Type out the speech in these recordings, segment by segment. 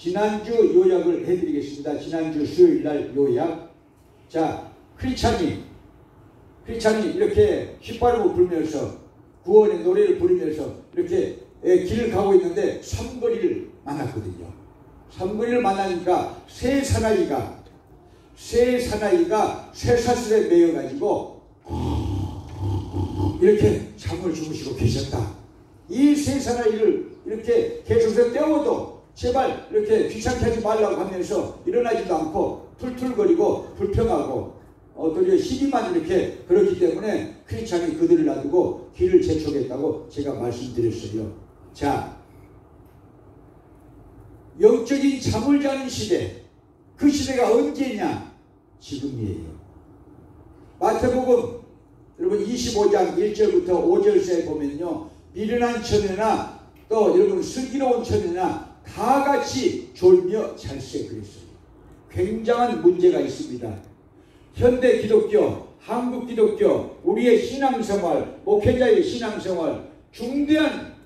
지난주 요약을 해드리겠습니다. 지난주 수요일날 요약. 자, 크리스찬이 이렇게 휘파람을 불면서 구원의 노래를 부르면서 이렇게 길을 가고 있는데 삼거리를 만났거든요. 삼거리를 만나니까 새 사나이가 쇠사슬에 매여가지고 이렇게 잠을 주무시고 계셨다. 이 새 사나이를 이렇게 계속해서 깨워도 제발 이렇게 귀찮게 하지 말라고 하면서 일어나지도 않고 툴툴거리고 불평하고 도리어 시비만 이렇게 그렇기 때문에 크리스찬이 그들을 놔두고 길을 재촉했다고 제가 말씀드렸어요. 자, 영적인 잠을 자는 시대, 그 시대가 언제냐? 지금이에요. 마태복음 여러분 25장 1절부터 5절에 보면요, 미련한 처녀나 또 여러분 슬기로운 처녀나 다 같이 졸며 잘세 그랬어요. 굉장한 문제가 있습니다. 현대 기독교, 한국 기독교, 우리의 신앙생활, 목회자의 신앙생활 중대한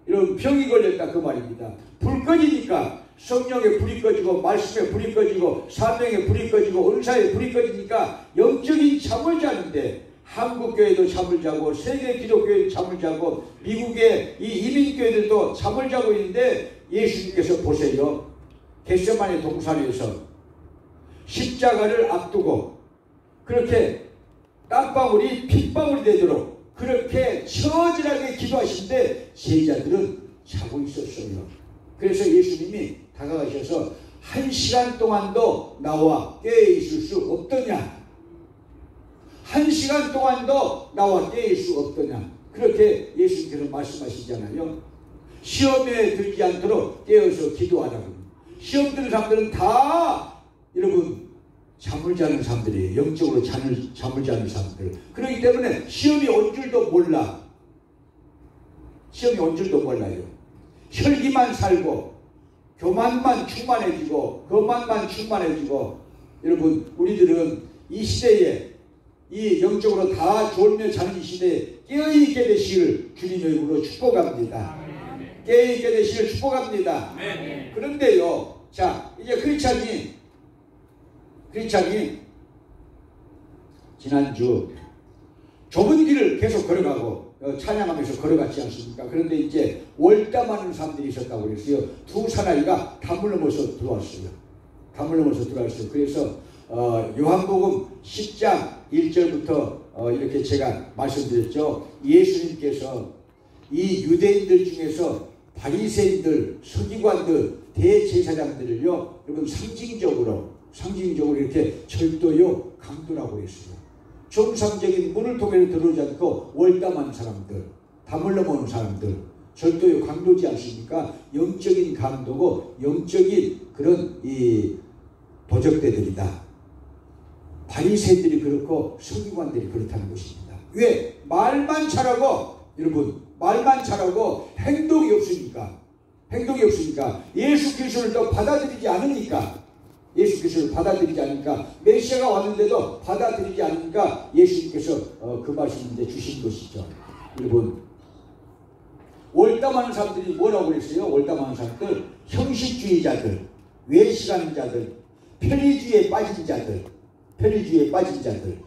이런 병이 걸렸다 그 말입니다. 불 꺼지니까 성령에 불이 꺼지고 말씀에 불이 꺼지고 사명에 불이 꺼지고 은사에 불이 꺼지니까 영적인 잠을 자는데 한국교회도 잠을 자고 세계 기독교회도 잠을 자고 미국의 이 이민교회들도 잠을 자고 있는데 예수님께서 보세요. 겟세마네 동산에서 십자가를 앞두고 그렇게 땀방울이 핏방울이 되도록 그렇게 처절하게 기도하시는데 제자들은 자고 있었어요. 그래서 예수님이 다가가셔서 1시간 동안도 나와 깨어있을 수 없더냐, 1시간 동안도 나와 깨어있을 수 없더냐, 그렇게 예수님께서 말씀하시잖아요. 시험에 들지 않도록 깨어서 기도하라고. 시험 드는 사람들은 다 여러분 잠을 자는 사람들이에요. 영적으로 잠을 자는 사람들. 그렇기 때문에 시험이 온 줄도 몰라. 시험이 온 줄도 몰라요. 혈기만 살고 교만만 충만해지고 거만만 충만해지고, 여러분 우리들은 이 시대에 이 영적으로 다 졸며 자는 이 시대에 깨어있게 되시기를 주님의 이름으로 축복합니다. 깨어있게 되시기를 축복합니다. 그런데요, 자 이제 크리스찬이 지난주 좁은 길을 계속 걸어가고 찬양하면서 걸어갔지 않습니까? 그런데 이제 월담하는 사람들이 있었다고 그랬어요. 두 사나이가 담을 넘어서 들어왔어요. 그래서 요한복음 10장 1절부터 이렇게 제가 말씀드렸죠. 예수님께서 이 유대인들 중에서 바리새인들, 서기관들, 대제사장들을요, 여러분 상징적으로 이렇게 절도요, 강도라고 했어요. 정상적인 문을 통해서 들어오지 않고 월담한 사람들, 담을 넘어오는 사람들, 절도요, 강도지 않습니까? 영적인 강도고 영적인 그런 이 도적대들이다. 바리새인들이 그렇고 서기관들이 그렇다는 것입니다. 왜? 말만 잘하고, 여러분 말만 잘하고 행동이 없으니까 예수 그리스도를 또 받아들이지 않으니까, 메시아가 왔는데도 받아들이지 않으니까 예수님께서 그 말씀을 이제 주신 것이죠. 여러분 월담하는 사람들이 뭐라고 그랬어요? 월담하는 사람들, 형식주의자들, 외식하는 자들, 편의주의에 빠진 자들.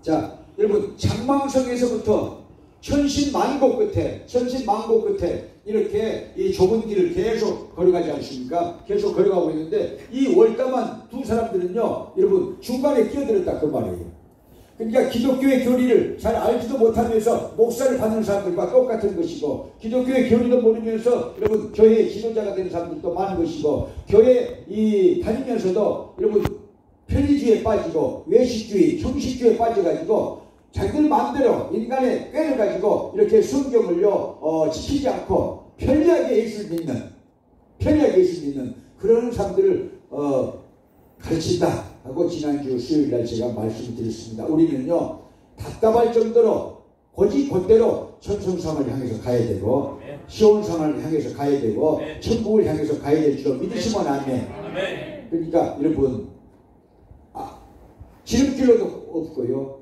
자, 여러분 장망성에서부터 천신만고 끝에 이렇게 이 좁은 길을 계속 걸어가지 않습니까? 계속 걸어가고 있는데 이 월담한 두 사람들은요, 여러분 중간에 끼어들었다 그 말이에요. 그러니까 기독교의 교리를 잘 알지도 못하면서 목사를 받는 사람들과 똑같은 것이고, 기독교의 교리도 모르면서 여러분 교회의 지도자가 되는 사람들도 많은 것이고, 교회 다니면서도 여러분 편의주의에 빠지고 외식주의, 형식주의에 빠져가지고 자기들 마음대로 인간의 꾀를 가지고 이렇게 성경을요 지키지 않고 편리하게 예수를 믿는 그런 사람들을 가르친다 하고 지난주 수요일날 제가 말씀드렸습니다. 우리는요 답답할 정도로 곧대로 천성상을 향해서 가야 되고, 시온상을 향해서 가야 되고, 천국을 향해서 가야 될 줄 믿으시면 아멘. 그러니까 여러분 지름길도 없고요,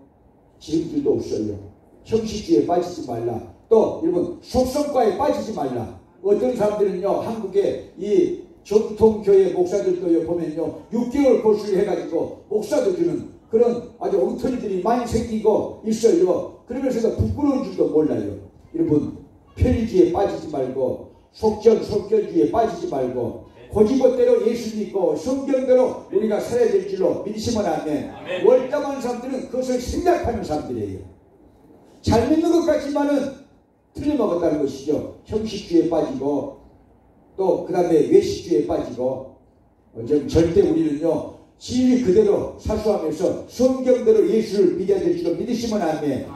지름길도 없어요. 형식주의에 빠지지 말라. 또 여러분 속성과에 빠지지 말라. 어떤 사람들은요 한국에 이 정통교회 목사들도 보면요 6개월 고수를 해가지고 목사도 주는 그런 아주 엉터리들이 많이 생기고 있어요. 그러면서 부끄러운 줄도 몰라요. 여러분 편리주의에 빠지지 말고 속결주의에 빠지지 말고 고지고대로 예수 믿고 성경대로 우리가 살아야 될 줄로 믿으시면 아멘. 월담한 사람들은 그것을 생략하는 사람들이에요. 잘 믿는 것 같지만은 틀려먹었다는 것이죠. 형식주의에 빠지고 또 그 다음에 외식주의에 빠지고 절대 우리는요 진리 그대로 사수하면서 성경대로 예수를 믿어야 될 줄로 믿으시면 아멘.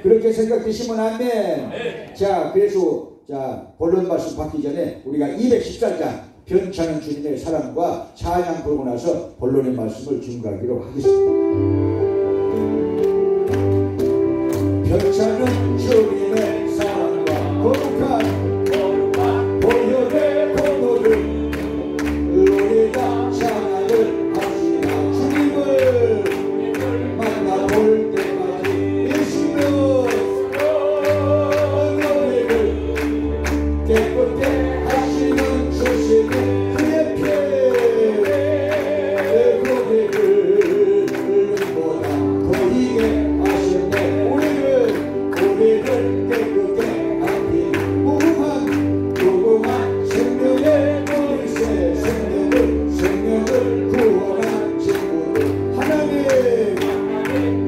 그렇게 생각되시면 아멘. 자 그래서 자 본론 말씀 받기 전에 우리가 214장 변찮은 주님의 사랑과 찬양 부르고 나서 본론의 말씀을 증거하기로 하겠습니다. 변찮은 주님의 사랑과 거룩한 보혈의 공로를 우리가 찬양을 합시다. 주님을 만나볼 때까지 예수는 너희를 깨끗게 하시는 주시는 그의 피에 고개를 보다 더 이게 하셨네. 우리를 깨끗게 하기 무궁한 생명의 보일세 생명을 구원한 친구들 하나님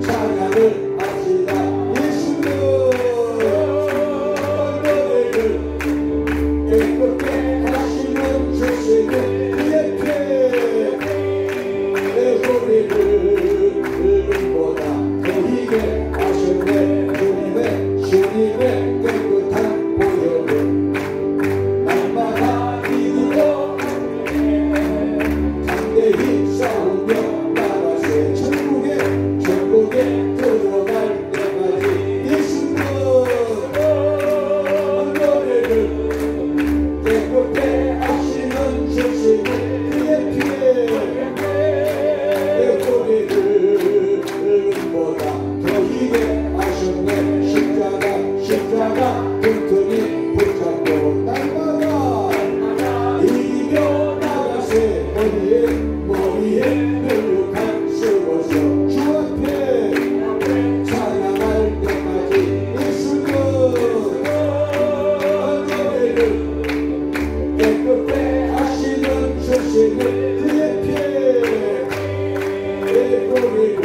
찬양을 합시다. 예수는 너희를 깨끗게 하시는 주시는 그의 피에 고개를 보다 더 이게 하셨네. 주님의 깨끗한 보혈을 날마다 이기고 담대히 싸우며 나가세. 천국에 들어갈 때까지 예수는 너희를 깨끗게 하시는 주시는 그의 피에 고개를 보다 더 이게 하셨네. 십자가 튼튼히 붙잡고 날마다 이기며 나가세. 머리에 뾰족한 쓰고서 주 앞에 찬양할 때까지 예수는 너희를 깨끗게 하시는 주시는 그의 피에 고개를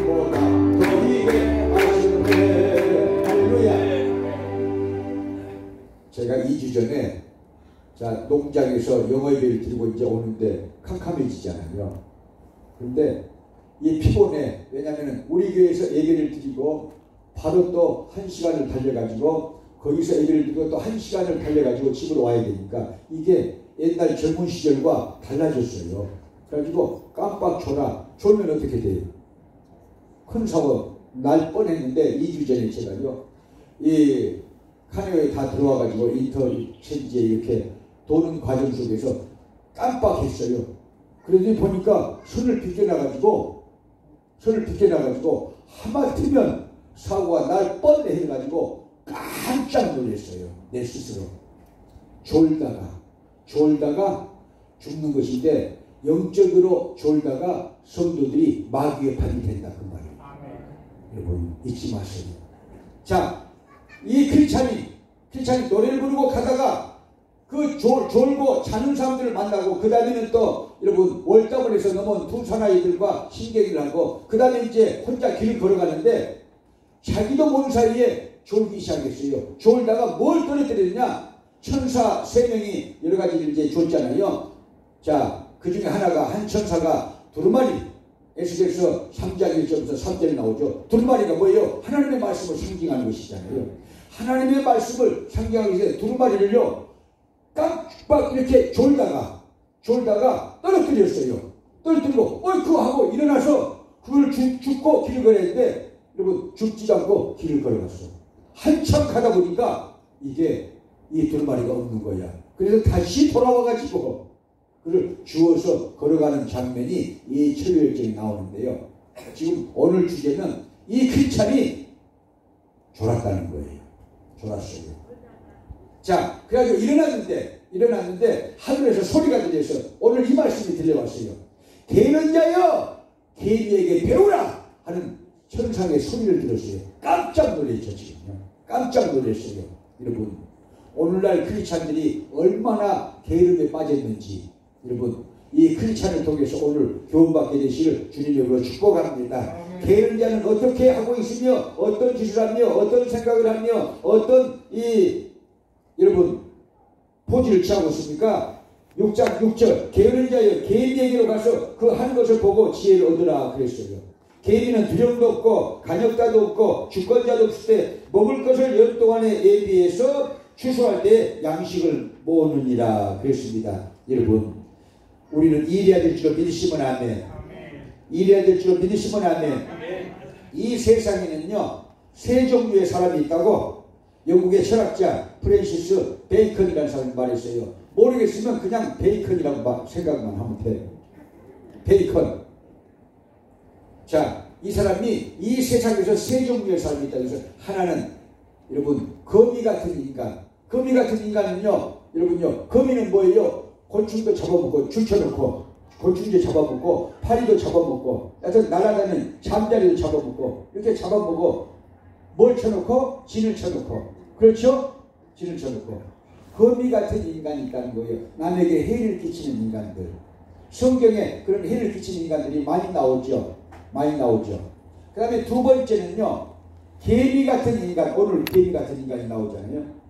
보다 더 이게 제가 2주 전에 자 농장에서 영어예배를 드리고 이제 오는데 캄캄해지잖아요. 그런데 이 피곤해. 왜냐하면 우리 교회에서 예배를 드리고 바로 또 1시간을 달려가지고 거기서 예배를 드리고 또 1시간을 달려가지고 집으로 와야 되니까 이게 옛날 젊은 시절과 달라졌어요. 그래가지고 깜빡 졸면 어떻게 돼요? 큰 사고 날 뻔했는데 2주 전에 제가요 이 카네오에 다 들어와가지고 인터체인지에 이렇게 도는 과정 속에서 깜빡했어요. 그러더니 보니까 손을 비껴나가지고 하마터면 사고가 날 뻔해 해가지고 깜짝 놀랐어요. 내 스스로. 졸다가 죽는 것인데 영적으로 졸다가 성도들이 마귀의 판이 된다 그 말이에요. 여러분 잊지 마세요. 자, 이 크리스찬이 노래를 부르고 가다가 그 졸고 자는 사람들을 만나고 그 다음에는 또 여러분 월담을 해서 넘어온 두 사나이들과 신경을 하고 그 다음에 이제 혼자 길을 걸어가는데 자기도 모르는 사이에 졸기 시작했어요. 졸다가 뭘 떨어뜨렸냐? 천사 3명이 여러 가지를 이제 줬잖아요. 자, 그 중에 하나가 한 천사가 두루마리 에스겔서 3장 1절부터 3절에 나오죠. 두루마리가 뭐예요? 하나님의 말씀을 상징하는 것이잖아요. 하나님의 말씀을 상징하기 위해서 두루마리를요 깜빡 이렇게 졸다가 떨어뜨렸어요. 떨어뜨리고 어이쿠 하고 일어나서 그걸 죽고 길을 걸었는데 여러분 죽지도 않고 길을 걸어갔어. 한참 가다 보니까 이게 이 두루마리가 없는 거야. 그래서 다시 돌아와가지고 그를 주워서 걸어가는 장면이 이 철혈절에 나오는데요. 지금 오늘 주제는 이 크리스찬이 졸았다는 거예요. 졸았어요. 자, 그래가지고 일어났는데 하늘에서 소리가 들려서 오늘 이 말씀이 들려왔어요. 게으른 자여 개미에게 배우라 하는 천상의 소리를 들었어요. 깜짝 놀랐죠. 지금요. 깜짝 놀랐어요. 여러분 오늘날 크리스찬들이 얼마나 게으름에 빠졌는지 여러분 이 크리스찬을 통해서 오늘 교훈받게 되시길 주님으로 축복합니다. 게으른 자는 어떻게 하고 있으며 어떤 짓을 하며 어떤 생각을 하며 어떤 여러분 포즈를 취하고 있습니까? 6장 6절 게으른 자여 개미에게로 가서 그 하는 것을 보고 지혜를 얻으라 그랬어요. 개미는 두려움도 없고 간역자도 없고 주권자도 없을 때 먹을 것을 열 동안에 예비해서 추수할 때 양식을 모으느니라 그랬습니다. 여러분 우리는 일해야 될 줄로 믿으시면 아멘. 일해야 될 줄로 믿으시면 아멘. 이 세상에는요 세 종류의 사람이 있다고 영국의 철학자 프랜시스 베이컨이라는 사람이 말했어요. 모르겠으면 그냥 베이컨이라고 생각만 하면 돼요. 베이컨. 자, 이 사람이 이 세상에서 세 종류의 사람이 있다. 그래서 하나는 여러분 거미 같은 인간. 거미 같은 인간은요 여러분요 거미는 뭐예요? 곤충도 잡아먹고 줄쳐놓고 곤충도 잡아먹고 파리도 잡아먹고 하여튼 날아다니는 잠자리도 잡아먹고 이렇게 잡아먹고 뭘 쳐놓고? 진을 쳐놓고 그렇죠? 진을 쳐놓고 거미 같은 인간이 있다는 거예요. 남에게 해를 끼치는 인간들. 성경에 그런 해를 끼치는 인간들이 많이 나오죠. 많이 나오죠. 그 다음에 두 번째는요 개미 같은 인간. 오늘 개미 같은 인간이 나오잖아요.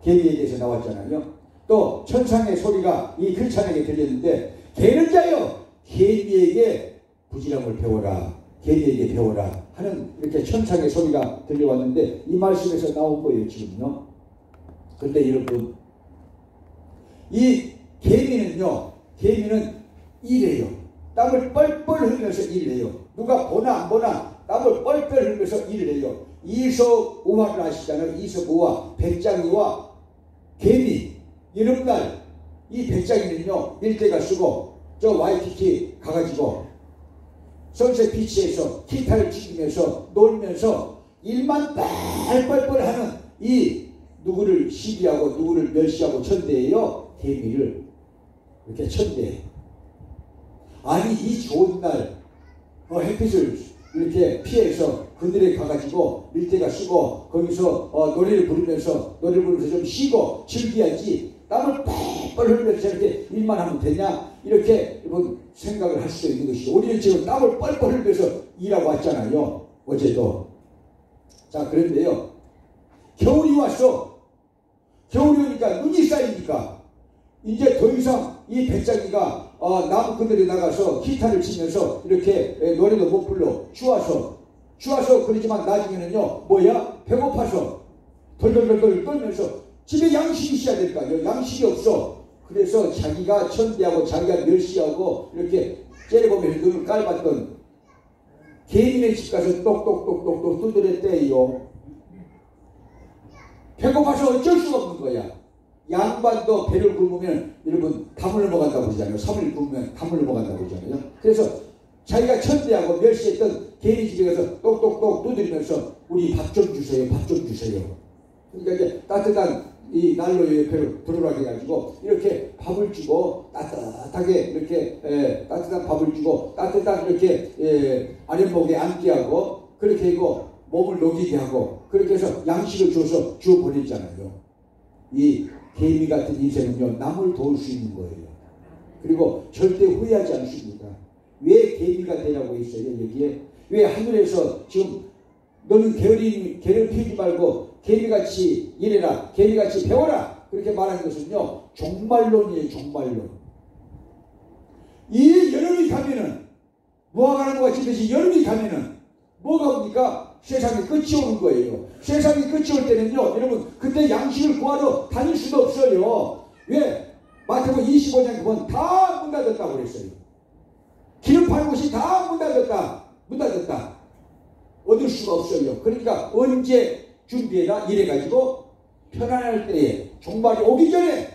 개미에 대해서 나왔잖아요. 또 천상의 소리가 이 크리스찬에게 들렸는데 게으른 자여 개미에게 부지런을 배워라. 개미에게 배워라 하는 이렇게 천상의 소리가 들려왔는데 이 말씀에서 나온 거예요 지금요. 그런데 여러분 이 개미는요 개미는 일해요. 땀을 뻘뻘 흘리면서 일을 해요. 누가 보나 안 보나 땀을 뻘뻘 흘리면서 일을 해요. 이석우화를 아시잖아요. 이석우화 배짱이와 개미. 여름날 이 배짱이는요 밀대가 쓰고 저 와이키키 가가지고 선셋 비치에서 기타를 치면서 놀면서 일만 뻘뻘뻘 하는 이 누구를 시기하고 누구를 멸시하고 천대해요. 개미를 이렇게 천대해. 아니 이 좋은 날 햇빛을 이렇게 피해서 그늘에 가가지고 밀대가 쓰고 거기서 노래를 부르면서 좀 쉬고 즐겨야지 땀을 뻘뻘 흘리면서 저렇게 일만 하면 되냐 이렇게 생각을 할 수 있는 것이죠. 우리는 지금 땀을 뻘뻘 흘리면서 일하고 왔잖아요. 어제도. 자 그런데요 겨울이 왔어. 겨울이 오니까 눈이 쌓이니까 이제 더 이상 이 배짱이가 나무 그늘에 나가서 기타를 치면서 이렇게 노래도 못 불러. 추워서 그러지만 나중에는요 뭐야 배고파서 덜덜덜덜 떨면서 집에 양식이 있어야 될까요? 양식이 없어. 그래서 자기가 천대하고 자기가 멸시하고 이렇게 째려보면서 눈을 깔봤던 개인의 집 가서 똑똑똑똑똑 두드렸대요. 배고파서 어쩔 수가 없는 거야. 양반도 배를 굶으면 여러분 담을 넘어간다고 그러잖아요. 섬을 굶으면 담을 넘어간다고 그러잖아요. 그래서 자기가 천대하고 멸시했던 개인 집에 가서 똑똑똑 두드리면서 우리 밥 좀 주세요. 밥 좀 주세요. 그러니까 이제 따뜻한 이 난로 옆에 들어가게 해가지고 이렇게 밥을 주고 따뜻하게 이렇게 따뜻한 밥을 주고 따뜻한 이렇게 아랫목에 앉게 하고 그렇게 하고 몸을 녹이게 하고 그렇게 해서 양식을 줘서 주어 보냈잖아요. 이 개미 같은 인생은요 남을 도울 수 있는 거예요. 그리고 절대 후회하지 않습니다. 왜 개미가 되라고 했어요 여기에? 왜 하늘에서 지금 너는 게으름 피우지 말고 개미같이 일해라 개미같이 배워라 그렇게 말하는 것은요 종말론이에요. 종말론. 이 여름이 가면은 무화과나무가 지듯이 여름이 가면은 뭐가 옵니까? 세상이 끝이 오는 거예요. 세상이 끝이 올 때는요 여러분 그때 양식을 구하러 다닐 수도 없어요. 왜? 마태복음 25장 보면 다 문 닫았다고 그랬어요. 기름 파는 곳이 다 문 닫았다. 얻을 수가 없어요. 그러니까 언제 준비해라 이래가지고 편안할 때에 종말이 오기 전에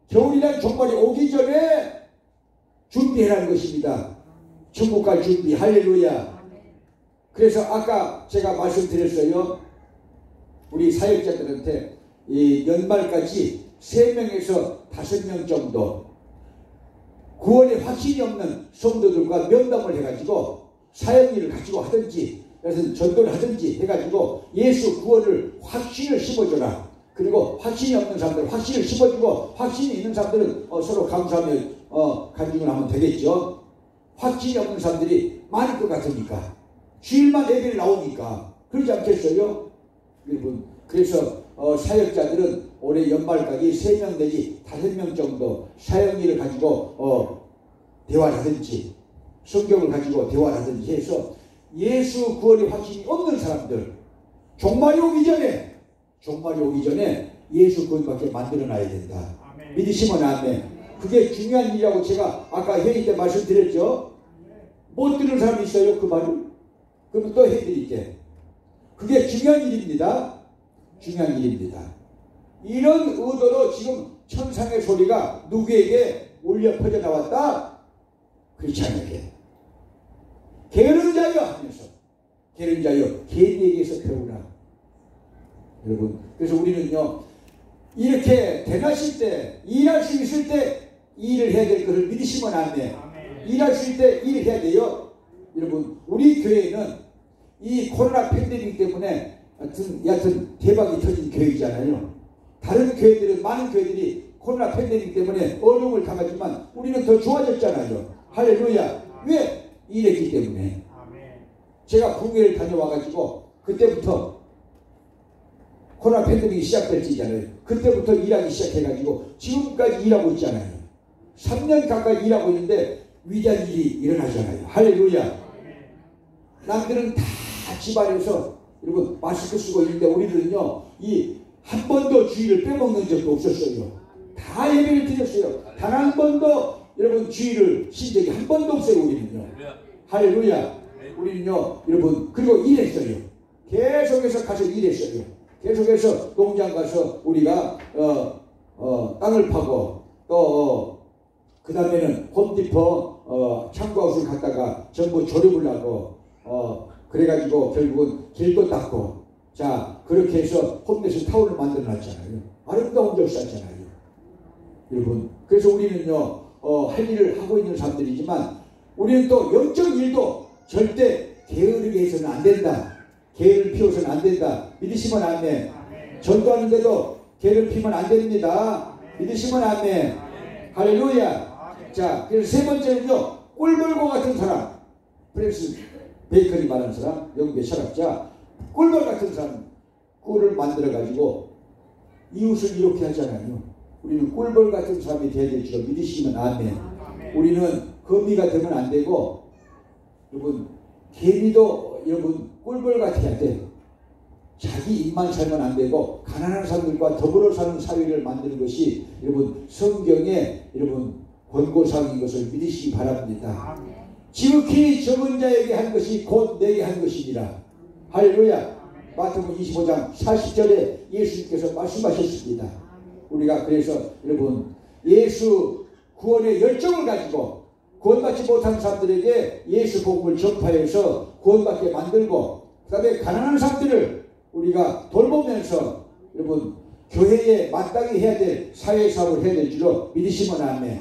겨울이란 종말이 오기 전에 준비해라는 것입니다. 천국 갈 준비. 할렐루야. 그래서 아까 제가 말씀드렸어요. 우리 사역자들한테 이 연말까지 3명에서 5명 정도 구원에 확신이 없는 성도들과 면담을 해가지고 사역일을 가지고 하든지 그래서 전도를 하든지 해가지고 예수 구원을 확신을 심어줘라. 그리고 확신이 없는 사람들 확신을 심어주고 확신이 있는 사람들은 서로 감사하며 간증을 하면 되겠죠. 확신이 없는 사람들이 많을 것 같으니까 주일만 예배를 나오니까 그러지 않겠어요? 여러분 그래서 사역자들은 올해 연말까지 3명 내지 5명 정도 사역일을 가지고 대화를 하든지 성경을 가지고 대화를 하든지 해서 예수 구원의 확신이 없는 사람들 종말이 오기 전에 예수 구원밖에 만들어놔야 된다. 아멘. 믿으시면 아멘. 그게 중요한 일이라고 제가 아까 회의 때 말씀드렸죠. 못 들은 사람이 있어요 그 말을? 그러면 또 해드릴게. 그게 중요한 일입니다. 중요한 일입니다. 이런 의도로 지금 천상의 소리가 누구에게 울려 퍼져나왔다? 크리스찬에게. 게으른 자여 하면서 게으른 자여 개인에게서 배우라. 여러분 그래서 우리는요 이렇게 대낮일 때 일할 수 있을 때 일을 해야 될 것을 믿으시면 안 돼. 일할 수 있을 때 일을 해야 돼요. 여러분 우리 교회는 이 코로나 팬데믹 때문에 여하튼 대박이 터진 교회이잖아요. 다른 교회들은 많은 교회들이 코로나 팬데믹 때문에 어려움을 당하지만 우리는 더 좋아졌잖아요. 할렐루야. 왜? 일했기 때문에. 제가 국외를 다녀와가지고 그때부터 코로나 팬데믹이 시작될 때잖아요. 그때부터 일하기 시작해가지고 지금까지 일하고 있잖아요. 3년 가까이 일하고 있는데 위대한 일이 일어나잖아요. 할렐루야. 남들은 다 집안에서 여러분 마스크 쓰고 있는데 우리들은요 이 한 번도 주의를 빼먹는 적도 없었어요. 다 예배를 드렸어요. 단 한 번도 여러분 주의를 신 적이 한 번도 없어요. 우리는요. 할렐루야. 우리는요 여러분 그리고 일했어요. 계속해서 가서 일했어요. 계속해서 농장 가서 우리가 땅을 파고 또 그 다음에는 홈디포 창고하우스를 갔다가 전부 조립을 하고 그래가지고 결국은 길도 닦고 자 그렇게 해서 홈에서 타운을 만들어 놨잖아요. 아름다운 역사잖아요. 여러분 그래서 우리는요 할 일을 하고 있는 사람들이지만 우리는 또 영적 일도 절대 게으르게 해서는 안 된다. 게으를 피워서는 안 된다. 믿으시면 아멘. 전도하는데도 게으를 피면 안 됩니다. 믿으시면 아멘. 할렐루야. 자 그래서 세 번째는요 꿀벌과 같은 사람. 프랜시스 베이컨이 말하는 사람 영국의 철학자 꿀벌 같은 사람 꿀을 만들어 가지고 이웃을 이렇게 하잖아요. 우리는 꿀벌 같은 사람이 되어야 될 줄 믿으시면 아멘. 우리는 거미가 되면 안 되고 여러분 개미도 여러분 꿀벌 같아야 돼. 자기 입만 살면 안 되고 가난한 사람들과 더불어 사는 사회를 만드는 것이 여러분 성경의 여러분 권고사항인 것을 믿으시기 바랍니다. 지극히 적은 자에게 한 것이 곧 내게 한 것이니라. 할렐루야. 마태복음 25장 40절에 예수님께서 말씀하셨습니다. 우리가 그래서 여러분 예수 구원의 열정을 가지고 구원받지 못한 사람들에게 예수 복음을 전파해서 구원받게 만들고 그 다음에 가난한 사람들을 우리가 돌보면서 여러분 교회에 마땅히 해야 될 사회사업을 해야 될 줄로 믿으시면 아멘.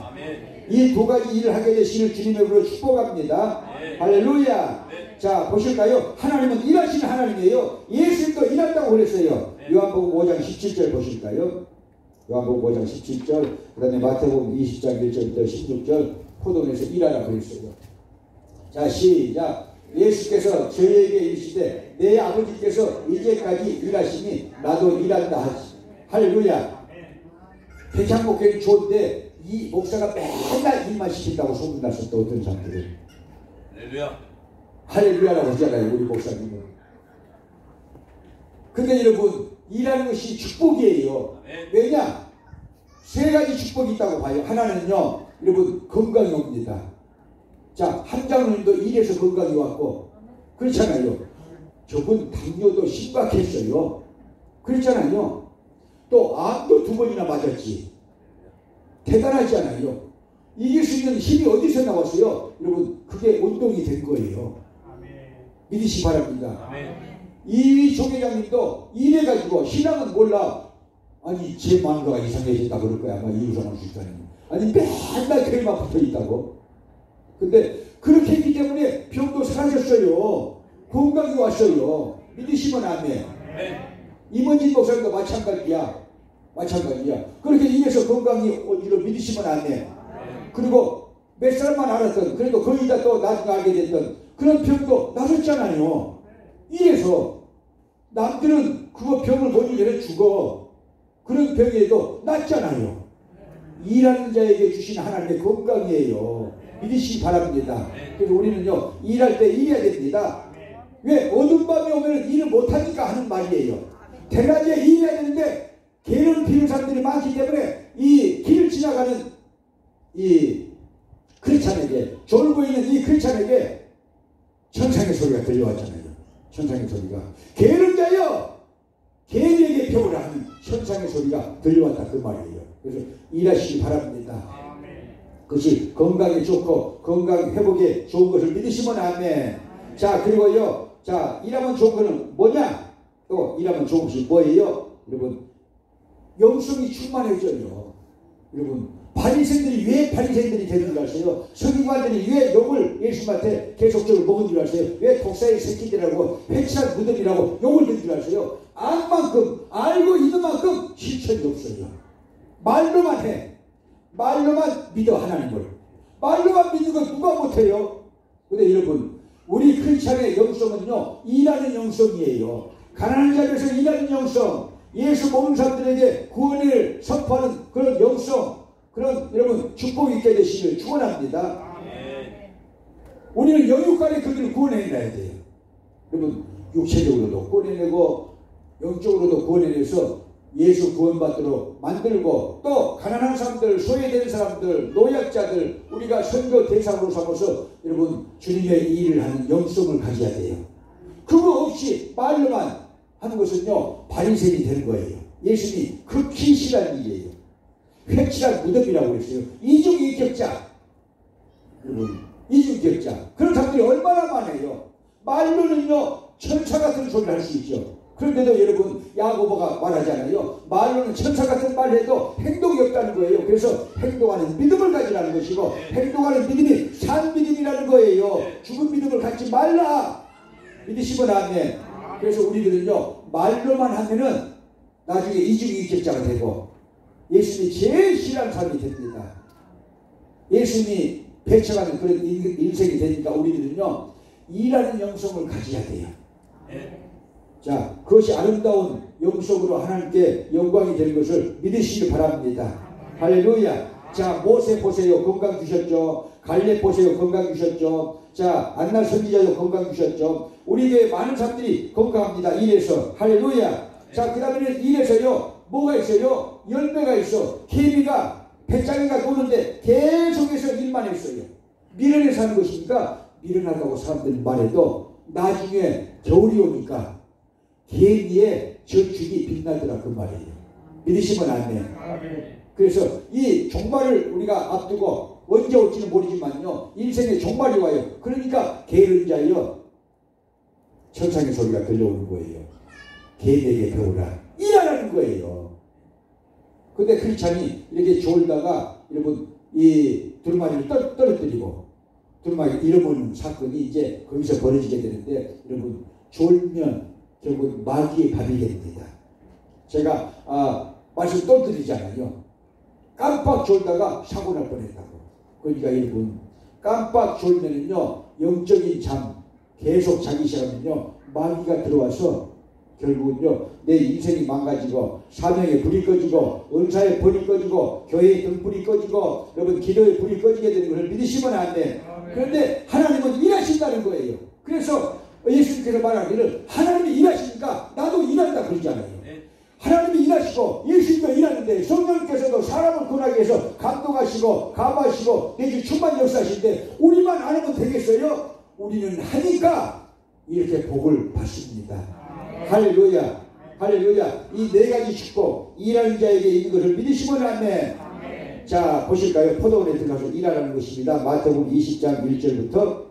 이 두 가지 일을 하게 되시를 주님의 이름으로 축복합니다. 할렐루야. 자 보실까요? 하나님은 일하시는 하나님이에요. 예수님도 일한다고 그랬어요. 요한복음 5장 17절 보실까요? 요한복음 5장 17절 그 다음에 마태복음 20장 1절부터 16절 포도원에서 일하라고 그랬어요. 자 시작. 예수께서 저희에게 이르시되 내 아버지께서 이제까지 일하시니 나도 일한다 하시. 할렐루야. 대창목회는 좋은데 이 목사가 맨날 일만 시킨다고 소문났었던 어떤 사람들은 할렐루야. 할렐루야라고 하잖아요. 우리 목사님은. 근데 여러분 일하는 것이 축복이에요. 왜냐? 세 가지 축복이 있다고 봐요. 하나는요 여러분 건강이 옵니다. 자 한장로님도 일해서 건강이 왔고 그렇잖아요. 저분 당뇨도 심각했어요. 그렇잖아요. 또 암도 2번이나 맞았지. 대단하지 않아요? 이길 수 있는 힘이 어디서 나왔어요? 여러분 그게 운동이 된 거예요. 믿으시 바랍니다. 이 조계장님도 일해가지고 신앙은 몰라 아니 제 마누라가 이상해졌다 그럴 거야 아마 이유성원 집사님. 아니 맨날 교회만 붙어 있다고. 근데 그렇게 했기 때문에 병도 사라졌어요. 건강이 왔어요. 믿으시면 아멘. 임원진 목사님도 마찬가지야. 그렇게 인해서 건강이 온 줄을 믿으시면 아멘. 그리고 몇 사람만 알았던, 그래도 거의 다 또 나중에 알게 됐던 그런 병도 나섰잖아요. 이래서 남들은 그거 병을 본인 전에 죽어. 그런 병에도 낫잖아요. 일하는 자에게 주신 하나님의 건강이에요. 믿으시기 바랍니다. 그래서 우리는요, 일할 때 일해야 됩니다. 왜? 어두운 밤이 오면 일을 못하니까 하는 말이에요. 대낮에 일해야 되는데 개를 피는 사람들이 많기 때문에 이 길을 지나가는 이 크리스찬에게, 졸고 있는 이 크리스찬에게 천상의 소리가 들려왔잖아요. 천상의 소리가 게으른 자여 개에게 배우라 하는 천상의 소리가 들려왔다 그 말이에요. 그래서 일하시기 바랍니다. 그것이 건강에 좋고 건강 회복에 좋은 것을 믿으시면 아멘. 자, 그리고요, 자, 일하면 좋은 것은 뭐냐? 또 일하면 좋은 것이 뭐예요? 여러분, 영성이 충만해져요. 여러분, 바리새인들이 왜 바리새인들이 되는 줄 아세요? 서기관들이 왜 욕을 예수님한테 계속적으로 먹은 줄 아세요? 왜 독사의 새끼들이라고 회칠한 무덤이라고 욕을 듣는 줄 아세요? 알 만큼, 알고 있는 만큼 실천이 없어요. 말로만 해. 말로만 믿어 하나님을. 말로만 믿는 건 누가 못해요? 근데 여러분, 우리 크리스찬의 영성은요, 일하는 영성이에요. 가난한 자리에서 일하는 영성, 예수 모르는 사람들에게 구원을 선포하는 그런 영성, 그런 여러분 축복이 있게 되시길 축원합니다. 우리는 영육간에 그들을 구원해내야 돼요. 여러분, 육체적으로도 구원해내고 영적으로도 구원해내서 예수 구원받도록 만들고, 또 가난한 사람들, 소외된 사람들, 노약자들 우리가 선교 대상으로 삼아서 여러분 주님의 일을 하는 영성을 가져야 돼요. 그거 없이 말로만 하는 것은요, 바리새인이 되는 거예요. 예수님이 극히 싫어하는 일이에요. 회칠한 무덤이라고 그랬어요. 이중인격자. 여러분, 이중인격자. 그런 사람들이 얼마나 많아요. 말로는요, 천사 같은 소리를 할 수 있죠. 그런데도 여러분, 야고보가 말하잖아요. 말로는 천사 같은 말을 해도 행동이 없다는 거예요. 그래서 행동하는 믿음을 가지라는 것이고, 행동하는 믿음이 산 믿음이라는 거예요. 죽은 믿음을 갖지 말라. 믿으시면 아멘. 그래서 우리들은요, 말로만 하면은 나중에 이중인격자가 되고 예수님이 제일 싫어하는 사람이 됩니다. 예수님이 배척하는 그런 인생이 되니까 우리들은요, 일하는 영성을 가져야 돼요. 자, 그것이 아름다운 영성으로 하나님께 영광이 되는 것을 믿으시기 바랍니다. 할렐루야. 자, 모세 보세요. 건강 주셨죠. 갈렙 보세요. 건강 주셨죠. 자, 안날 선지자도 건강 주셨죠. 우리 교회 많은 사람들이 건강합니다. 일에서. 할렐루야. 자, 그 다음에는 일에서요, 뭐가 있어요? 열매가 있어. 개미가 배짱이가 노는데 계속해서 일만 했어요. 미련해서 하는 것이니까 미련하다고 사람들이 말해도 나중에 겨울이 오니까 개미의 저축이 빛나더라 그 말이에요. 믿으시면 아멘. 그래서 이 종말을 우리가 앞두고 언제 올지는 모르지만요, 인생의 종말이 와요. 그러니까 게으른 자여 천상의 소리가 들려오는 거예요. 개미에게 배우라. 일하라는 거예요. 근데 크리스찬이 이렇게 졸다가 여러분 이 두루마리를 떨어뜨리고 두루마리 잃어버리는 사건이 이제 거기서 벌어지게 되는데, 여러분 졸면 결국 마귀의 밥이 됩니다. 제가 말씀 또 드리잖아요. 깜빡 졸다가 사고 날 뻔했다고. 그러니까 여러분, 깜빡 졸면은요, 영적인 잠 계속 자기 시작하면요, 마귀가 들어와서 결국은요, 내 인생이 망가지고 사명의 불이 꺼지고 은사의 불이 꺼지고 교회의 등불이 꺼지고 여러분 기도의 불이 꺼지게 되는 것을 믿으시면 안 돼. 그런데 하나님은 일하신다는 거예요. 그래서 예수님께서 말하기를 하나님이 일하시니까 나도 일한다 그러잖아요. 하나님이 일하시고 예수님도 일하는데 성령께서도 사람을 구원하기 위해서 감동하시고 감화하시고 내주 충만 역사하시는데 우리만 안 하면 되겠어요? 우리는 하니까 이렇게 복을 받습니다. 할렐루야. 할렐루야. 이 네 가지 축복, 일하는 자에게 있는 것을 믿으시면 아멘. 자, 보실까요? 포도원에 들어가서 일하라는 것입니다. 마태복음 20장 1절부터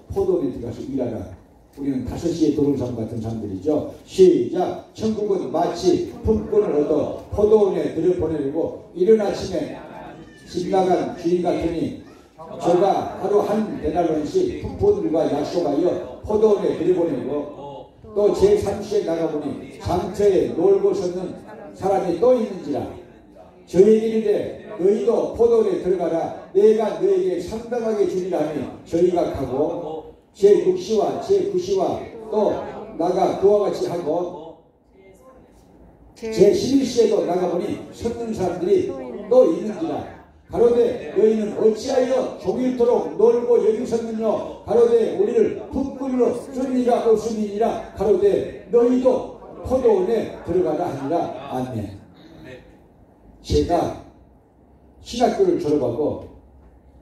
포도원에 들어가서 일하라. 우리는 5시에 들어온 사람 같은 사람들이죠. 시작. 천국은 마치 품꾼을 얻어 포도원에 들여보내려고 이른 아침에 집 나간 주인 같으니 저가 하루 한 데나리온씩 품꾼들과 약속하여 포도원에 들여보내고 또 제3시에 나가보니 장터에 놀고 섰는 사람이 또 있는지라 저에게 이르되 너희도 포도원에 들어가라 내가 너에게 상당하게 주리라 하니 저희가 가고 제6시와 제9시와 또 나가 그와 같이 하고 제11시에도 나가보니 섰는 사람들이 또 있는지라 가로되 너희는 어찌하여 종일토록 놀고 여기 섰느냐 가로되 우리를 품꾼으로 쓸 리가 없음이니라 가로되 너희도 포도원에 들어가라 하니라. 아멘. 제가 신학교를 졸업하고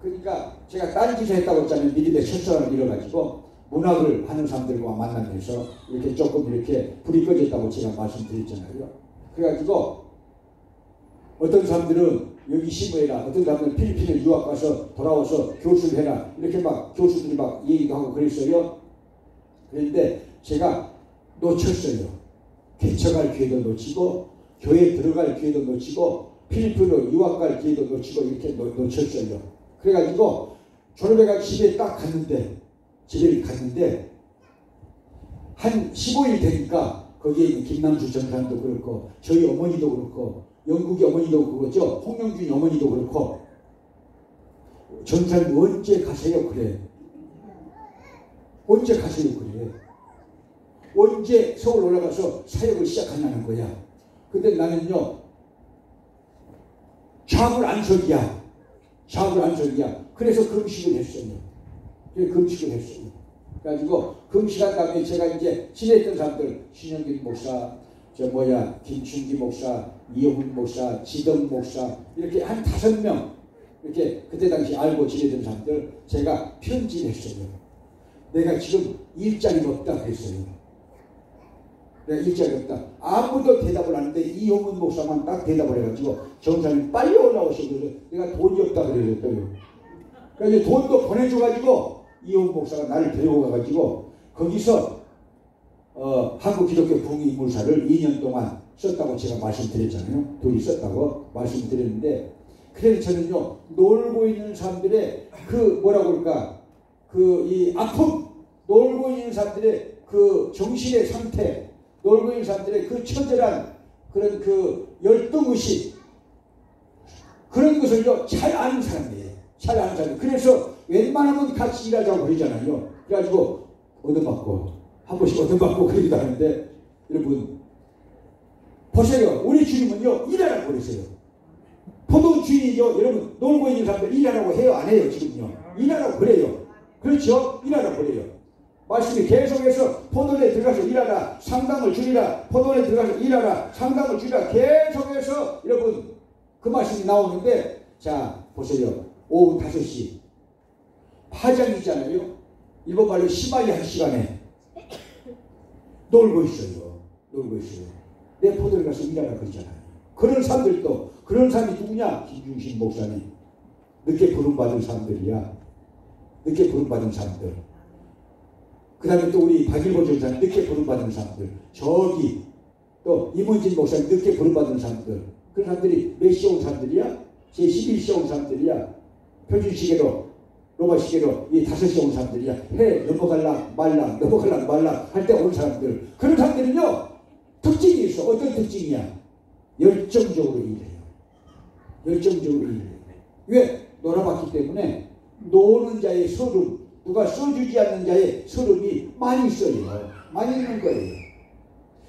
그러니까 제가 딴 짓을 했다고 했잖아요. 미리에 첫사랑을 잃어가지고 문학을 하는 사람들과 만나면서 이렇게 조금 이렇게 불이 꺼졌다고 제가 말씀드렸잖아요. 그래가지고 어떤 사람들은 여기 시무해라, 어떤 사람들은 필리핀에 유학 가서 돌아와서 교수를 해라 이렇게 막 교수들이 막 얘기도 하고 그랬어요. 그런데 제가 놓쳤어요. 개척할 기회도 놓치고 교회에 들어갈 기회도 놓치고 필리핀으로 유학 갈 기회도 놓치고 이렇게 놓쳤어요. 그래가지고 졸업해가 집에 딱 갔는데 집에 갔는데 한 15일 되니까 거기에 있는 김남주 전사님도 그렇고 저희 어머니도 그렇고 영국의 어머니도 그렇죠. 홍영준 어머니도 그렇고 전사님 언제 가세요? 그래. 언제 가세요? 그래. 언제 서울 올라가서 사역을 시작하냐는 거야. 근데 나는요 좌불안석이야. 좌불안석이야. 그래서 금식을 했어요. 금식을 했어요. 그래가지고 금식한 다음에 제가 이제 지냈던 사람들 신영길 목사 김춘기 목사, 이영훈 목사, 지덕 목사 이렇게 한 5명 이렇게 그때 당시 알고 지내던 사람들 제가 편지를 했어요. 내가 지금 일자리가 없다 그랬어요. 내가 일자리가 없다. 아무도 대답을 안 하는데 이영훈 목사만 딱 대답을 해가지고 정사님 빨리 올라오시고 그래서 내가 돈이 없다 그랬어요. 그래서 돈도 보내줘가지고 이영훈 목사가 나를 데리고 가가지고 거기서 한국기독교 부흥인물사를 2년 동안 썼다고 제가 말씀드렸잖아요. 돈이 썼다고 말씀드렸는데 그래서 저는요 놀고 있는 사람들의 그 뭐라고 할까 이 아픔 놀고 있는 사람들의 그 정신의 상태 놀고 있는 사람들의 그 처절한 그런 그 열등의식 그런 것을요 잘 아는 사람이에요. 잘 아는 사람. 그래서 웬만하면 같이 일하자고 그러잖아요. 그래가지고 얻어맞고 한 번씩 얻어맞고 그러기도 하는데 여러분 보세요. 우리 주님은요 일하라고 그랬어요. 포도 주인이요 여러분 놀고 있는 사람들 일하라고 해요 안 해요? 지금요 일하라고 그래요. 그렇죠? 일하라고 그래요. 말씀이 계속해서 포도원에 들어가서 일하라 상당을 주리라 포도원에 들어가서 일하라 상당을 주리라 계속해서 여러분 그 말씀이 나오는데 자 보세요. 오후 5시 파장이잖아요. 일본 말로 시바이 한 시간에 놀고 있어요. 놀고 있어요. 내 포도를 가서 일하라 그러잖아요. 그런 사람들도 그런 사람이 누구냐? 김중신 목사님. 늦게 부름받은 사람들이야. 늦게 부름받은 사람들. 그 다음에 또 우리 박일보 전사님 늦게 부름받은 사람들. 저기 또 임원진 목사님 늦게 부름받은 사람들. 그런 사람들이 몇 시에 온 사람들이야? 제11시에 온 사람들이야. 표준시계로 로마 시계로 이 5시에 온 사람들이야. 해 넘어갈랑 말랑 넘어갈랑 말랑 할 때 온 사람들. 그런 사람들은요 특징이 있어. 어떤 특징이야? 열정적으로 일해요. 열정적으로 일해요. 왜? 놀아봤기 때문에 노는 자의 서름 누가 써주지 않는 자의 서름이 많이 있어요. 많이 있는 거예요.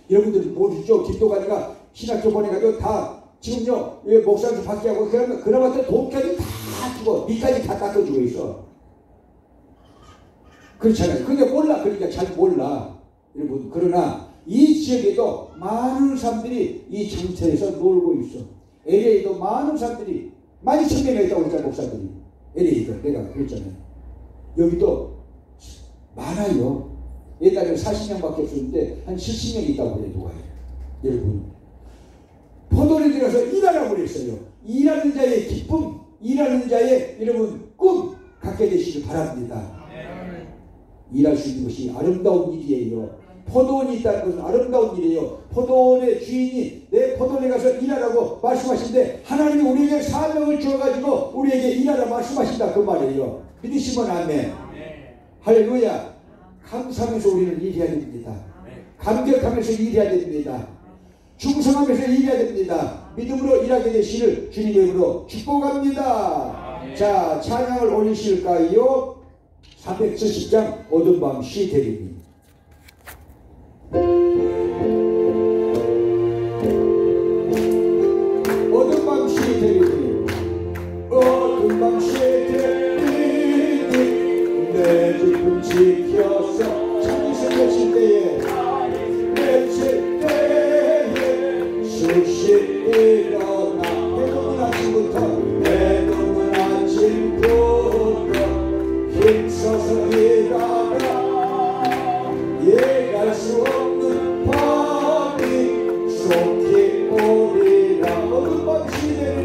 여러분들 모르죠? 김도관이가 신학교 보내가지고 다 지금요 왜 목사한테 받게 하고 그나마 돈까지 다 주고 니까지 다 닦아주고 있어. 그렇잖아요. 근데 몰라. 그러니까 잘 몰라. 여러분 그러나 이 지역에도 많은 사람들이 이 장터에서 놀고 있어. LA도 많은 사람들이 12,000명이 있다고 그랬잖아. 목사들이 LA도 내가 그랬잖아요. 여기도 많아요. 옛날에 40명밖에 없었는데 한 70명이 있다고 그래 누가. 여러분 포도원에 들어가서 일하라고 그랬어요. 일하는 자의 기쁨 일하는 자의 여러분 꿈 갖게 되시길 바랍니다. 일할 수 있는 것이 아름다운 일이에요. 포도원이 있다는 것은 아름다운 일이에요. 포도원의 주인이 내 포도원에 가서 일하라고 말씀하신데 하나님이 우리에게 사명을 주어가지고 우리에게 일하라 말씀하신다 그 말이에요. 믿으시면 아멘. 할렐루야. 감사하면서 우리는 일해야 됩니다. 감격하면서 일해야 됩니다. 충성하면서 일해야 됩니다. 믿음으로 일하게 되시를 주님의 이름으로 축복합니다. 자, 찬양을 올리실까요? 370장 어두운 밤 시대리니. 어두운 밤 시대리니 어두운 밤 시대리니 내 집을 지켜서 참으신 것일 때에 내칠 때에 수시 일어나 해동은 아침부터 해동은 아침부터 힘써서 일하라 예갈 수 없는 밤이 속히 오리라. 어두운 밤 시대리니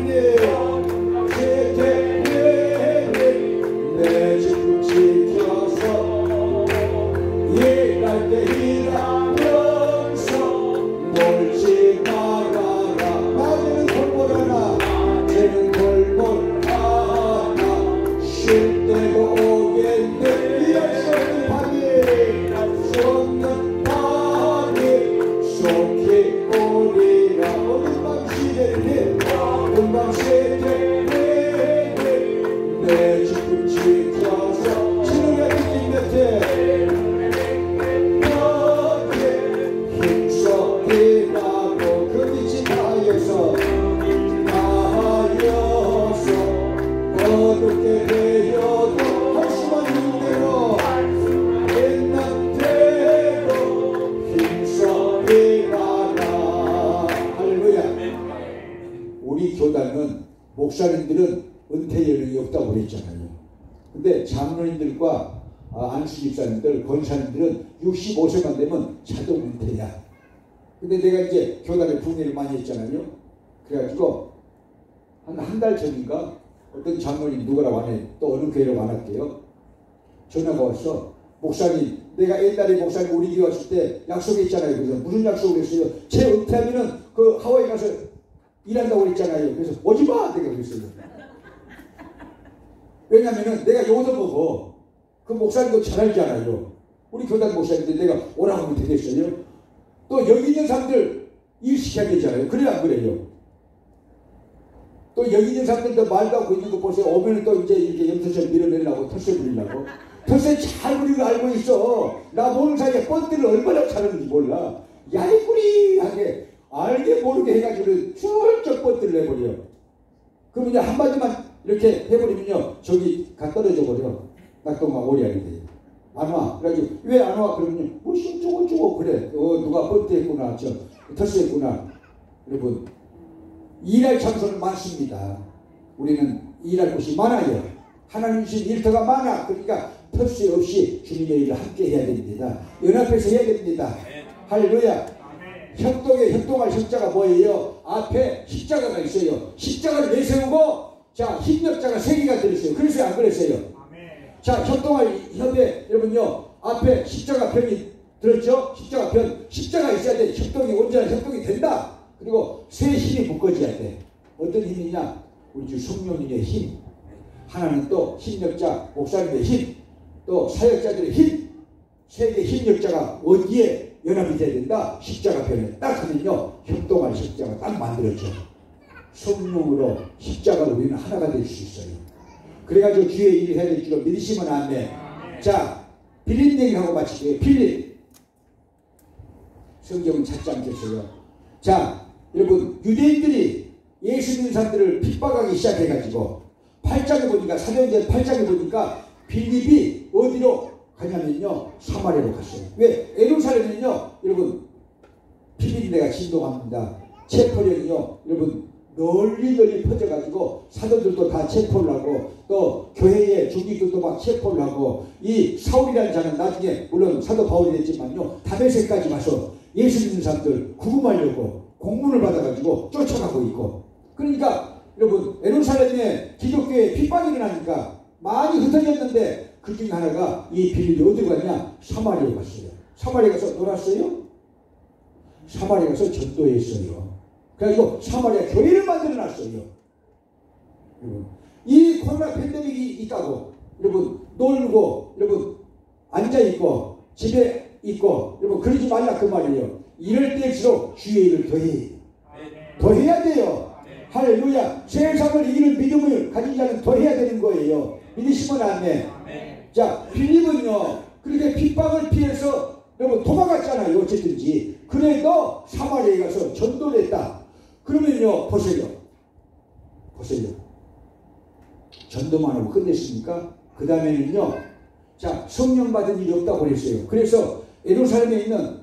내 집을 지켜서 일할 때 일하면서 놀지 말아라. 낮에는 돌보라나 쟤는 돌보라나 쉴 때도 오겠네. 일할 수 없는 밤이 수 없는 밤이 속히 오리라. 어두운 밤 시대니 어두운 밤 시대니 내 집을 지켜서 지능의 빛 곁에 힘써 일하고 그 빛이 나여서 어둡게 되어도 한심한 눈대로 옛날 대로 힘써 일하라. 할렐루야. 우리 교단은 목사님들은 은퇴 연령이 없다고 그랬잖아요. 근데 장로님들과 안수 집사님들, 권사님들은 65세만 되면 자동 은퇴야. 근데 내가 이제 교단에 부흥회를 많이 했잖아요. 그래가지고 한 달 전인가 어떤 장로님 누구라고 하네. 또 어느 교회로 안 할게요. 전화가 왔어. 목사님, 내가 옛날에 목사님 우리 교회 왔을 때 약속했잖아요. 그래서 무슨 약속을 했어요? 제 은퇴하면은 그 하와이 가서 일한다고 그랬잖아요. 그래서 오지마! 내가 그랬어요. 왜냐면은 내가 욕도 먹어. 그 목사님도 잘 알잖아요. 우리 교단 목사님들 내가 오라고 하면 되겠어요? 또 여기 있는 사람들 일 시켜야 되잖아요. 그래 안 그래요? 또 여기 있는 사람들도 말도 하고 있는 거 보세요. 오면은 또 이제 이렇게 염소처럼 밀어내려고 털쇠 부리려고. 털쇠 잘 부리는 거 알고 있어. 나 모르는 사이에 뻔들을 얼마나 잘하는지 몰라. 야이구리하게 알게 모르게 해가지고 쭉 뻔들을 해버려. 그럼 이제 한마디만 이렇게 해버리면요. 저기 가 떨어져 버려. 낙동강 오리알이 돼요. 안 와. 그래가지고 왜 안 와? 그러면요. 뭐 싱쩌고저고 그래. 누가 뻔대했구나. 저 털쇠했구나. 여러분. 일할 장소는 많습니다. 우리는 일할 곳이 많아요. 하나님 주신 일터가 많아. 그러니까 털쇠 없이 주님의 일을 함께 해야 됩니다. 연합해서 해야 됩니다. 할렐루야. 협동에 협동할 협자가 뭐예요? 앞에 십자가가 있어요. 십자가를 내세우고 자 협력자가 세 개가 들었어요. 그랬어요? 안 그랬어요? 자 협동할 협에 여러분요 앞에 십자가 편이 들었죠? 십자가 편. 십자가 있어야 돼. 협동이 온전한 협동이 된다. 그리고 세 힘이 묶어져야 돼. 어떤 힘이냐? 우리 주 성령님의 힘. 하나는 또 힘력자, 목사님의 힘. 또 사역자들의 힘. 세 개의 힘력자가 어디에 연합이 돼야 된다? 십자가 편에 딱 하면요. 협동할 십자가 딱 만들어져. 성령으로 십자가로 우리는 하나가 될 수 있어요. 그래가지고 주의 일을 해야 될 줄로 믿으시면 아멘. 자, 빌립 얘기하고 마치게요. 빌립. 성경은 찾지 않겠어요. 자, 여러분 유대인들이 예수 믿는 사람들을 핍박하기 시작해가지고 8장에 보니까 사도행전 8장에 보니까 빌립이 어디로 가냐면요 사마리아로 갔어요. 왜? 예루살렘은요 여러분 비린내가 진동합니다. 체포령이요 여러분 널리 퍼져가지고 사도들도 다 체포를 하고 또 교회의 중직들도 막 체포를 하고 이 사울이라는 자는 나중에 물론 사도 바울이 됐지만요 다메섹까지 가서 예수 믿는 사람들 구금하려고 공문을 받아가지고 쫓아가고 있고. 그러니까 여러분 예루살렘에 기독교에 핍박이 일어나니까 많이 흩어졌는데 그 그 중에 하나가 이 빌립이 어디 갔냐? 사마리아 갔어요. 사마리아 가서 놀았어요? 사마리아 가서 전도했어요. 그래서 사마리아 교회를 만들어놨어요. 여러분, 이 코로나 팬데믹이 있다고 여러분 놀고 여러분 앉아있고 집에 있고 여러분 그러지 말라 그 말이에요. 이럴 때일수록 주의 일을 더해야 돼요. 할렐루야. 세상을 이기는 믿음을 가진 자는 더해야 되는 거예요. 믿으시면 아멘. 자, 빌립은요 그렇게 핍박을 피해서 여러분 도망갔잖아요. 어쨌든지. 그래도 사마리아에 가서 전도를 했다. 그러면요 보세요. 전도만 하고 끝냈습니까? 그 다음에는요 자 성령 받은 일이 없다고 그랬어요. 그래서 예루살렘에 있는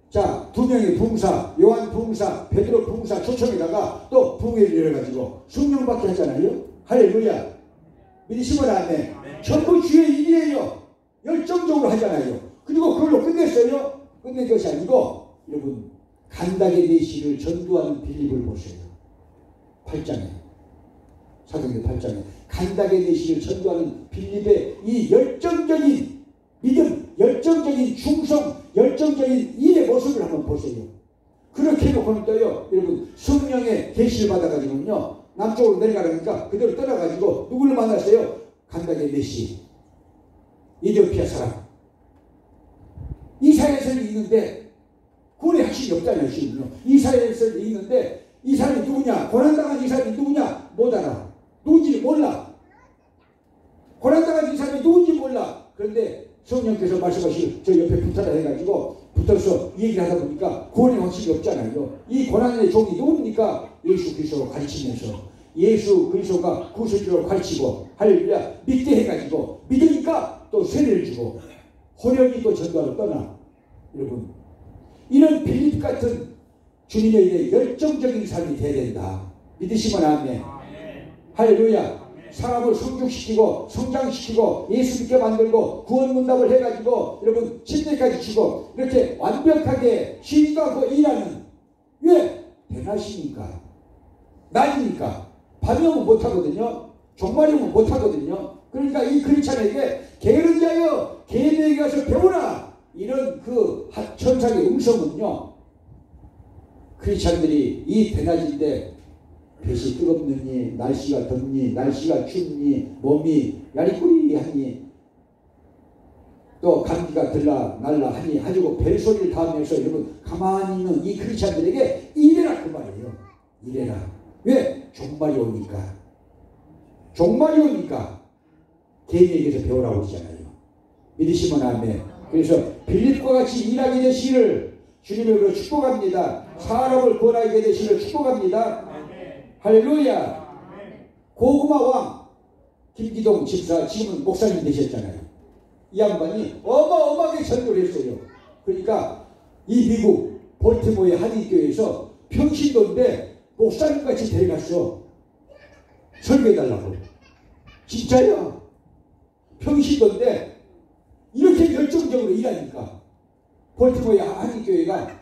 자 2명의 부흥사, 요한 부흥사, 베드로 부흥사 초청에다가 또 부흥회를 열어가지고 성령 받게 하잖아요. 할렐루야. 믿으시면 아멘. 전부 주의 일이에요. 열정적으로 하잖아요. 그리고 그걸로 끝냈어요. 끝낸 것이 아니고 여러분 간닥의 내시를 전도하는 빌립을 보세요. 8장에 사도행전 8장에 간닥의 내시를 전도하는 빌립의 이 열정적인 믿음, 열정적인 충성, 열정적인 일의 모습을 한번 보세요. 그렇게 해놓고는 또요 여러분 성령의 계시를 받아가지고는요 남쪽으로 내려가려니까 그대로 떠나가지고 누구를 만났어요? 간닥의 내시 이디오피아 사람 이스라엘에서 있는데 구원의 확신이 없잖아요. 지금요. 이스라엘에서 있는데 이 사람이 누구냐? 고난당한 이 사람이 누구냐? 못 알아. 누군지 몰라. 고난당한 이 사람이 누군지 몰라. 그런데 성령께서 말씀하시고 저 옆에 붙어라 해가지고 붙어서 얘기를 하다 보니까 구원의 확신이 없잖아요. 이 고난의 종이 누굽니까? 예수 그리스도를 가르치면서 예수 그리스도가 구세주로 가르치고 할렐루야 믿게 해가지고 믿으니까 또 세례를 주고 호련히 또 전도하러 떠나. 여러분 이런 빌립 같은 주님의 일에 열정적인 삶이 돼야 된다. 믿으시면 아멘. 할렐루야. 사람을 성육시키고 성장시키고 예수 믿게 만들고 구원문답을 해가지고 여러분 침례까지 주고 이렇게 완벽하게 쉬지도 않고 일하는 왜? 대낮이니까 낮이니까 밤이 오면 못하거든요. 종말이 오면 못하거든요. 그러니까 이 크리스찬에게 게으른 자여 개인에게 가서 배우라 이런 그 천상의 음성은요 크리스찬들이 이 대낮인데 볕이 뜨겁느니 날씨가 덥니 날씨가 춥니 몸이 야리꾸리하니 또 감기가 들라 날라 하니 하지고 벨소리를 다 하면서 여러분 가만히 있는 이 크리스찬들에게 이래라 그 말이에요. 이래라. 왜? 종말이 오니까 개인에게서 배우라고 그러잖아요. 믿으시면 아멘. 그래서 빌립과 같이 일하게 되시를 주님으로 축복합니다. 사람을 구원하게 되시를 축복합니다. 할렐루야. 고구마 왕 김기동 집사 지금은 목사님 되셨잖아요. 이 양반이 어마어마하게 전도를 했어요. 그러니까 이 미국 볼티모어의 한인교회에서 평신도인데 목사님같이 데려갔어. 설교해달라고. 진짜야. 평신도인데 이렇게 열정적으로 일하니까 볼티모어의 한인교회가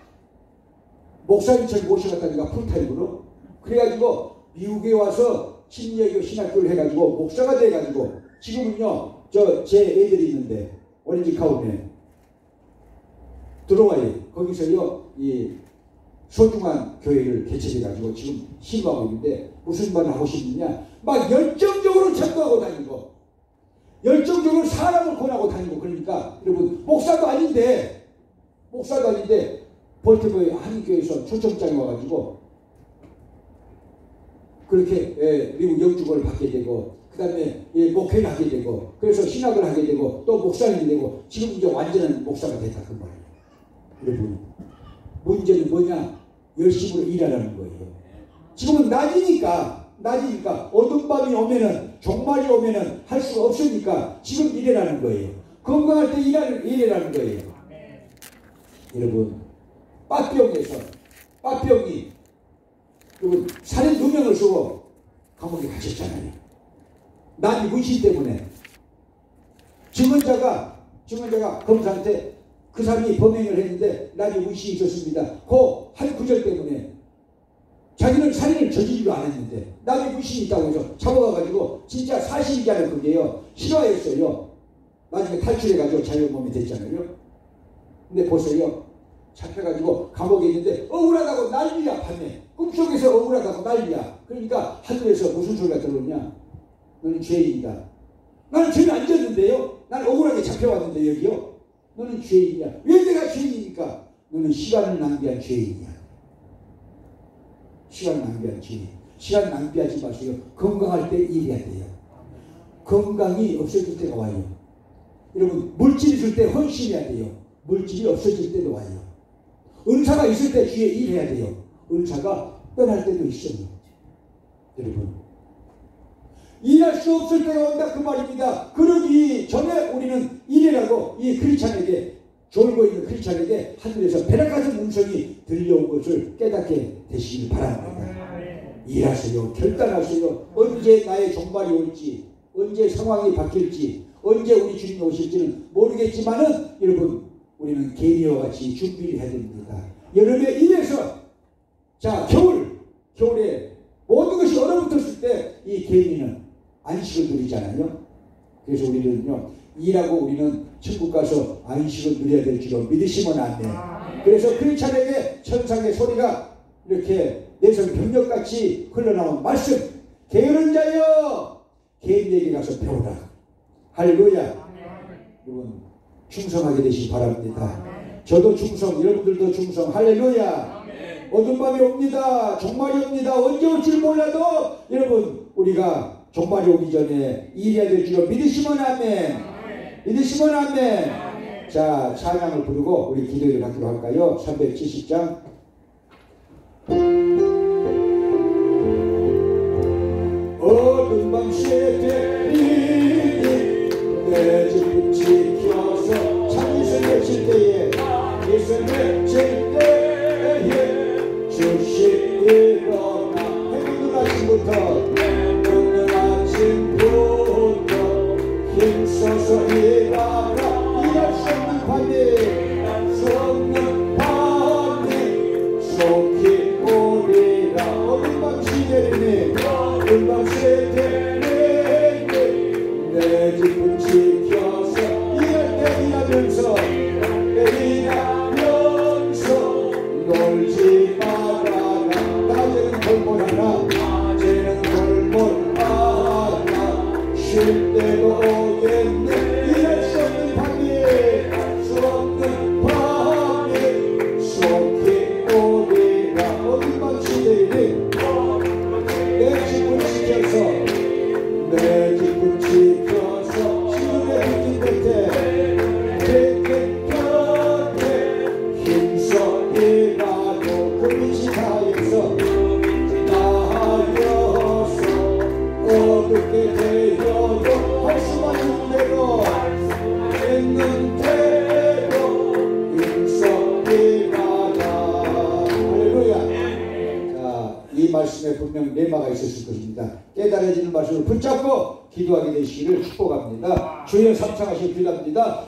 목사님처럼 모셔갔다니까 풀타임으로. 그래가지고 미국에 와서 침례교 신학교를 해가지고 목사가 돼가지고 지금은요 제 애들이 있는데 오렌지 카운티에 들어와요. 거기서요 이 소중한 교회를 개척해가지고 지금 신고하고 있는데 무슨 말을 하고 싶느냐 막 열정적으로 전도하고 다니고 열정적으로 사람을 권하고 다니고 그러니까 여러분 목사도 아닌데 볼티모어의 한인교회에서 초청장에 와가지고 그렇게 미국 영주권을 받게 되고 그 다음에 목회를 하게 되고 그래서 신학을 하게 되고 또 목사님이 되고 지금 이제 완전한 목사가 됐다 그 말이에요. 여러분 문제는 뭐냐? 열심으로 일하라는 거예요. 지금은 낮이니까 어두운 밤이 오면은 종말이 오면은 할 수가 없으니까 지금 일하라는 거예요. 건강할 때 일하라는 거예요. 여러분 빠병이 여러분 살인 2명을 쓰고 감옥에 갇혔잖아요. 난이 문신 때문에 증언자가 검사한테 그 사람이 범행을 했는데 난이 문신이 있었습니다. 그 한 구절 때문에 자기는 살인을 저지르지도 않았는데 난이 문신이 있다고 해서 잡아가가지고 진짜 사실이라는 그게요 실화였어요. 나중에 탈출해가지고 자유 몸이 됐잖아요. 근데 보세요. 잡혀가지고 감옥에 있는데 억울하다고 난리야. 밤에 꿈속에서 억울하다고 난리야. 그러니까 하늘에서 무슨 소리가 들어오냐. 너는 죄인이다. 나는 죄를 안 졌는데요. 나는 억울하게 잡혀왔는데 여기요. 너는 죄인이야. 왜 내가 죄인이니까? 너는 시간을 낭비한 죄인이야. 시간 낭비한 죄인. 시간 낭비하지 마세요. 건강할 때 일해야 돼요. 건강이 없어질 때가 와요. 여러분 물질이 있을 때 헌신해야 돼요. 물질이 없어질 때도 와요. 은사가 있을 때 주위에 일해야 돼요. 은사가 떠날 때도 있어요. 여러분 일할 수 없을 때가 온다 그 말입니다. 그러기 전에 우리는 일이라고 이 크리스찬에게 졸고 있는 크리스찬에게 하늘에서 배락 같은 음성이 들려온 것을 깨닫게 되시길 바랍니다. 일하세요. 결단하세요. 언제 나의 종말이 올지, 언제 상황이 바뀔지, 언제 우리 주님이 오실지는 모르겠지만은 여러분 우리는 개미와 같이 준비를 해야 됩니다. 여름에 일해서 자 겨울에 모든 것이 얼어붙었을 때 이 개미는 안식을 누리잖아요. 그래서 우리는요 일하고 우리는 천국 가서 안식을 누려야 될 줄로 믿으시면 안 돼요. 그래서 크리스찬에게 천상의 소리가 이렇게 내성 병력같이 흘러나온 말씀. 게으른 자여 개인에게 가서 배우라. 할렐루야. 여러분 충성하게 되시기 바랍니다. 저도 충성, 여러분들도 충성. 할렐루야. 어두운 밤이 옵니다. 종말이 옵니다. 언제 올지 몰라도 여러분 우리가 종말이 오기 전에 일해야 될 줄로 믿으시면 아멘. 믿으시면 아멘. 자 찬양을 부르고 우리 기도를 하도록 할까요? 370장. 어두운 밤 새벽이 내 집을 지켜서 찬미를 외칠 때에 예수를 외칠 때에 주시 일어나 해는 아침부터 힘써서 일하라. 일할 수 없는 밤에 속히 오리라. 어둠 밤 시대리니 어둠 밤 시대리니 내 집을 지켜서 일할 때 일하면서 놀지 말아라. 낮에는 골몰 하나 낮에는 골몰 하나 쉴 때도 오겠네. 일할 수 없는 밤에 수 없는 밤에 속히 오리라. 어둠 밤 시대에 내 집을 지켜서 내 집을 지켜서 시온의 빛 곁에 힘써 일하고 그 빛이 다해서 나여서 어둡게 되어도 할 수만 있는 대로 힘써 일하라. 할렐루야. 자, 이 말씀에 분명 레마가 있었을 것입니다. 깨달아지는 말씀을 붙잡고 기도하게 되시기를 축복합니다. 주여 삼창하시기 빌랍니다.